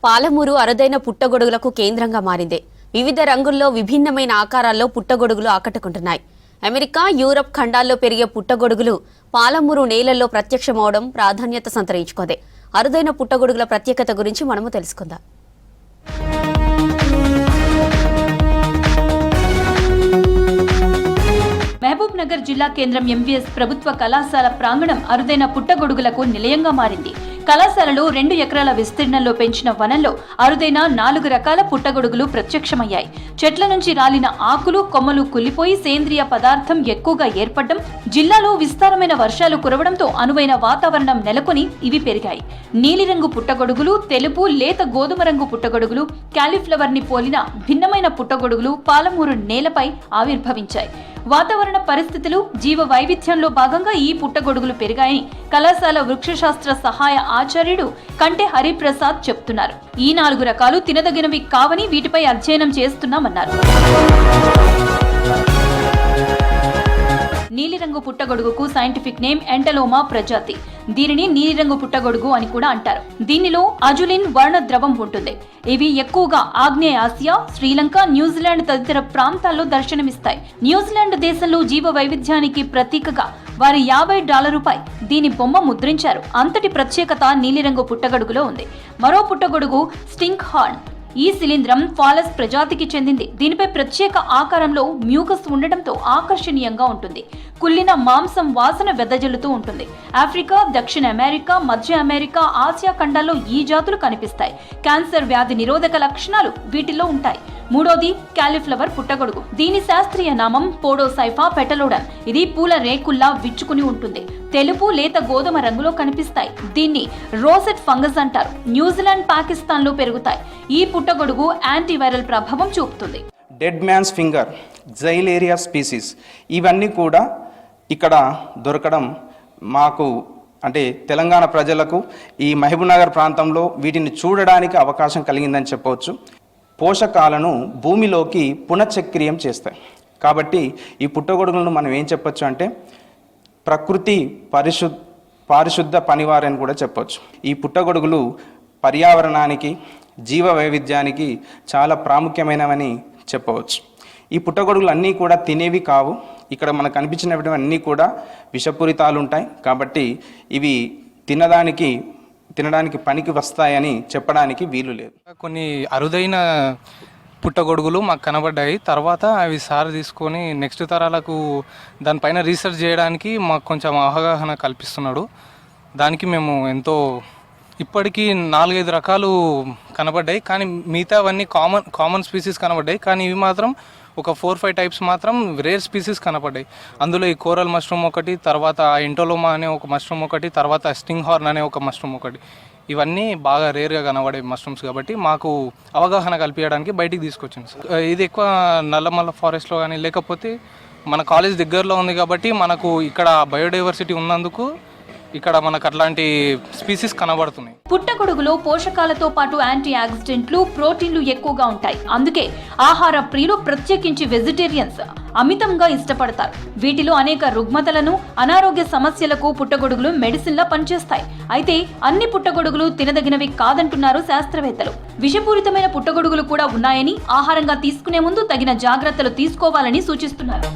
పాలమూరు అరుదైన పుట్టగొడుగులకు కేంద్రంగా మారింది. వివిధ రంగుల్లో విభిన్నమైన ఆకారాల్లో పుట్టగొడుగులు ఆకట్టుకుంటున్నాయి. అమెరికా, యూరప్ ఖండాల్లో పెరిగే పుట్టగొడుగులు పాలమూరు నేలల్లో ప్రత్యక్షమవడం ప్రాధాన్యత సంతరించుకుంది. అరుదైన పుట్టగొడుగుల ప్రత్యేకత గురించి మనము తెలుసుకుందాం. మహబూబ్ నగర్ జిల్లా కేంద్రం ఎంవీఎస్ ప్రభుత్వ కళాశాల ప్రాంగణం అరుదైన పుట్టగొడుగులకు నిలయంగా మారింది. కళాశాలలో 2 ఎకరాల విస్తీర్ణంలో పెంచిన వనంలో అరుదైన 4 రకాల పుట్టగొడుగులు ప్రత్యక్షమయ్యాయి. చెట్ల నుంచి రాలిన ఆకులు, కొమ్మలు కుల్లిపోయి సేంద్రియ పదార్థం ఎక్కువగా ఏర్పడడం, జిల్లాలో విస్తారమైన వర్షాలు కురవడంతో అనువైన వాతావరణం నెలకొని ఇవి పెరిగాయి. నీలిరంగు పుట్టగొడుగులు, తెలుపు, లేత గోధుమ రంగు పుట్టగొడుగులు, కాలీఫ్లవర్ ని పోలిన భిన్నమైన పుట్టగొడుగులు పాలమూరు నేలపై ఆవిర్భవించాయి. వాతావరణ పరిస్థితులు, జీవ వైవిధ్యంలో భాగంగా ఈ పుట్టగొడుగులు పెరిగాయని కళాశాల వృక్షశాస్త్ర సహాయ ఆచార్యుడు కంటె హరిప్రసాద్ చెప్తున్నారు. ఈ 4 రకాలు తినదగినవి కావని వీటిపై అధ్యయనం చేస్తున్నామన్నారు. నీలిరంగు పుట్టగొడుగుకు సైంటిఫిక్ నేమ్ ఎంటలోమా ప్రజాతి. దీనిని నీలిరంగు పుట్టగొడుగు అని కూడా అంటారు. దీనిలో అజులిన్ వర్ణ ద్రవం ఉంటుంది. ఇవి ఎక్కువగా ఆగ్నేయ ఆసియా, శ్రీలంక, న్యూజిలాండ్ తదితర ప్రాంతాల్లో దర్శనమిస్తాయి. న్యూజిలాండ్ దేశంలో జీవ వైవిధ్యానికి ప్రతీకగా వారి $50పై దీని బొమ్మ ముద్రించారు. అంతటి ప్రత్యేకత నీలిరంగు పుట్టగొడుగులో ఉంది. మరో పుట్టగొడుగు స్టింక్ హార్న్. ఈ శిలీంధ్రం ఫాలస్ ప్రజాతికి చెందింది. దీనిపై ప్రత్యేక ఆకారంలో మ్యూకస్ ఉండటంతో ఆకర్షణీయంగా ఉంటుంది. కుళ్ళిన మాంసం వాసన వెదజల్లుతూ ఉంటుంది. ఆఫ్రికా, దక్షిణ అమెరికా, మధ్య అమెరికా, ఆసియా ఖండాల్లో ఈ జాతులు కనిపిస్తాయి. క్యాన్సర్ వ్యాధి నిరోధక లక్షణాలు వీటిల్లో ఉంటాయి. మూడోది కాలీఫ్లవర్ పుట్టగొడుగు. దీని శాస్త్రీయ నామం పోడోసైఫా పెటలోడన్. ఇది పూల రేకుల్లా విచ్చుకుని ఉంటుంది. తెలుపు, లేత గోధుమ రంగులో కనిపిస్తాయి. దీన్ని రోసెట్ ఫంగస్ అంటారు. న్యూజిలాండ్, పాకిస్తాన్ లో పెరుగుతాయి. ఈ పుట్టగొడుగు యాంటీవైరల్ ప్రభావం చూపుతుంది. డెడ్ మ్యాన్స్ ఫింగర్, జైలేరియా స్పీసీస్, ఇవన్నీ కూడా ఇక్కడ దొరకడం మాకు అంటే తెలంగాణ ప్రజలకు ఈ మహబూబ్ నగర్ ప్రాంతంలో వీటిని చూడడానికి అవకాశం కలిగిందని చెప్పవచ్చు. పోషకాలను భూమిలోకి పునఃచక్రియం చేస్తాయి. కాబట్టి ఈ పుట్టగొడుగులను మనం ఏం చెప్పొచ్చు అంటే ప్రకృతి పారిశుద్ధ పనివారు అని కూడా చెప్పొచ్చు. ఈ పుట్టగొడుగులు పర్యావరణానికి, జీవ వైవిధ్యానికి చాలా ప్రాముఖ్యమైనవని చెప్పవచ్చు. ఈ పుట్టగొడుగులు అన్నీ కూడా తినేవి కావు. ఇక్కడ మనకు కనిపించినవి అన్నీ కూడా విషపూరితాలు ఉంటాయి. కాబట్టి ఇవి తినడానికి పనికి వస్తాయని చెప్పడానికి వీలు లేదు. కొన్ని అరుదైన పుట్టగొడుగులు మాకు కనబడ్డాయి. తర్వాత అవి సార్ తీసుకొని నెక్స్ట్ తరాలకు దానిపైన రీసెర్చ్ చేయడానికి మాకు కొంచెం అవగాహన కల్పిస్తున్నాడు. దానికి మేము ఎంతో ఇప్పటికీ 4-5 రకాలు కనబడ్డాయి. కానీ మిగతావన్నీ కామన్ స్పీసీస్ కనబడ్డాయి. కానీ ఇవి మాత్రం ఒక 4-5 టైప్స్ మాత్రం రేర్ స్పీసీస్ కనపడ్డాయి. అందులో ఈ కోరల్ మష్రూమ్ ఒకటి, తర్వాత ఎంటోలోమా అనే ఒక మష్రూమ్ ఒకటి, తర్వాత స్టింగ్ హార్న్ అనే ఒక మష్రూమ్ ఒకటి. ఇవన్నీ బాగా రేర్గా కనబడే మష్రూమ్స్ కాబట్టి మాకు అవగాహన కల్పించడానికి బయటికి తీసుకొచ్చింది. ఇది ఎక్కువ నల్లమల్ల ఫారెస్ట్లో కానీ లేకపోతే మన కాలేజ్ దగ్గరలో ఉంది కాబట్టి మనకు ఇక్కడ బయోడైవర్సిటీ ఉన్నందుకు ఇక్కడ మనకు అట్లాంటి స్పీసీస్ కనబడుతున్నాయి. పుట్టగొడుగులో పోషకాలతో పాటు యాంటీ ఆక్సిడెంట్లు, ప్రోటీన్లు ఎక్కువగా ఉంటాయి. అందుకే ఆహార ప్రియులు, ప్రత్యేకించి వెజిటేరియన్స్ అమితంగా ఇష్టపడతారు. వీటిలో అనేక రుగ్మతలను, అనారోగ్య సమస్యలకు పుట్టగొడుగులు మెడిసిన్లా పనిచేస్తాయి. అయితే అన్ని పుట్టగొడుగులు తినదగినవి కాదంటున్నారు శాస్త్రవేత్తలు. విషపూరితమైన పుట్టగొడుగులు కూడా ఉన్నాయని, ఆహారంగా తీసుకునే ముందు తగిన జాగ్రత్తలు తీసుకోవాలని సూచిస్తున్నారు.